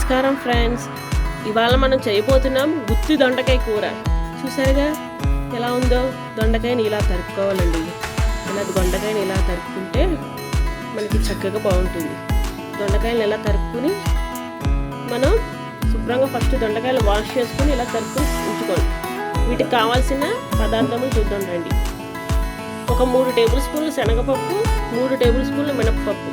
నమస్కారం ఫ్రెండ్స్, ఇవాళ మనం చేయబోతున్నాం గుత్తి దొండకాయ కూర. చూసారుగా ఎలా ఉందో. దొండకాయని ఇలా తరుపుకోవాలండి. ఇలా దొండకాయని ఇలా తరుపుకుంటే మనకి చక్కగా బాగుంటుంది. దొండకాయలు ఎలా తరుపుకుని మనం శుభ్రంగా ఫస్ట్ దొండకాయలు వాష్ చేసుకుని ఇలా తరుపుని ఉంచుకోండి. వీటికి కావాల్సిన పదార్థములు చూద్దాం రండి. ఒక 3 టేబుల్ స్పూన్లు శనగపప్పు, 3 టేబుల్ స్పూన్లు మినపప్పు,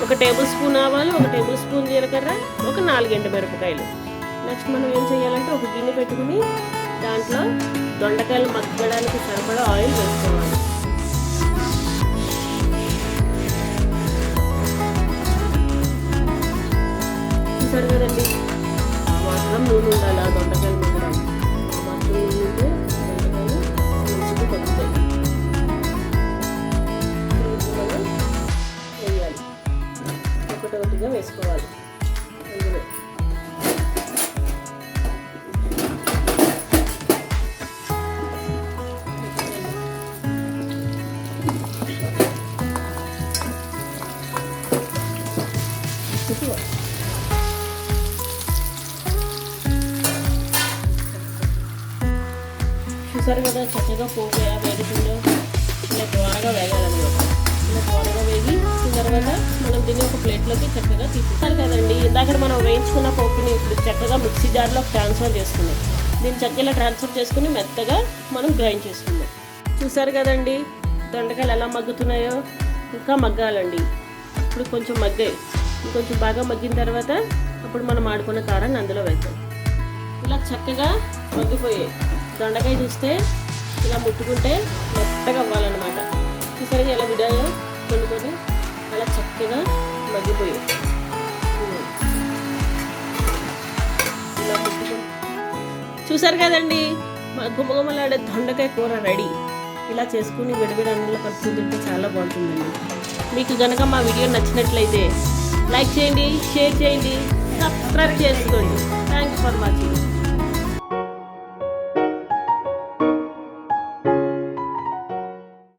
1 టేబుల్ స్పూన్ ఆవాలు, 1 టేబుల్ స్పూన్ జీలకర్ర, ఒక 4 ఎండుమిరపకాయలు. నెక్స్ట్ మనం ఏం చేయాలంటే ఒక గిన్నె పెట్టుకుని దాంట్లో దొండకాయలు మగ్గడానికి సరిపడా ఆయిల్ వేసుకోవాలి. చూసారు కదండి, మాత్రం నూనె ఉండాలి. ఆ దొండకాయలు మగ్గడానికి మాత్రం నూనె ఉంటే దొండకాయలు మంచిగా కొట్టుతాయి. ఒకటిగా వేసుకోవాలి. అందులో చూసారు కదా, చక్కగా పోపు వేగుతుందో ఇలా త్వరగా వేగాలన్నమాట. ఇలా త్వరగా వేగి తర్వాత మనం దీన్ని ఒక ప్లేట్లోకి చక్కగా తీసుకుంటారు కదండి. ఇందాక మనం వేయించుకున్న పోపుని ఇప్పుడు చక్కగా మిక్సీ జార్లో ట్రాన్స్ఫర్ చేసుకున్నాం. దీన్ని చక్కగా ట్రాన్స్ఫర్ చేసుకుని మెత్తగా మనం గ్రైండ్ చేసుకుందాం. చూసారు కదండి దొండకాయలు ఎలా మగ్గుతున్నాయో. ఇంకా మగ్గాలండి. ఇప్పుడు కొంచెం మగ్గాయి. ఇంకొంచెం బాగా మగ్గిన తర్వాత అప్పుడు మనం ఆడుకున్న కారాన్ని అందులో వేద్దాం. ఇలా చక్కగా మగ్గిపోయాయి. దొండకాయ చూస్తే ఇలా ముట్టుకుంటే మెత్తగా అవ్వాలన్నమాట. చూసారు ఎలా విడాయో కొన్ని అలా చక్కగా మగ్గిపోయాయి. ఇలా చూసారు కదండి, గుమగుమలాడే దొండకాయ కూర రెడీ. ఇలా చేసుకుని విడివిడి అన్నంలో కలుపుకుని తింటే చాలా బాగుంటుందండి. మీకు కనుక మా వీడియో నచ్చినట్లయితే లైక్ చేయండి, షేర్ చేయండి, సబ్స్క్రైబ్ చేసుకోండి. Thanks for watching.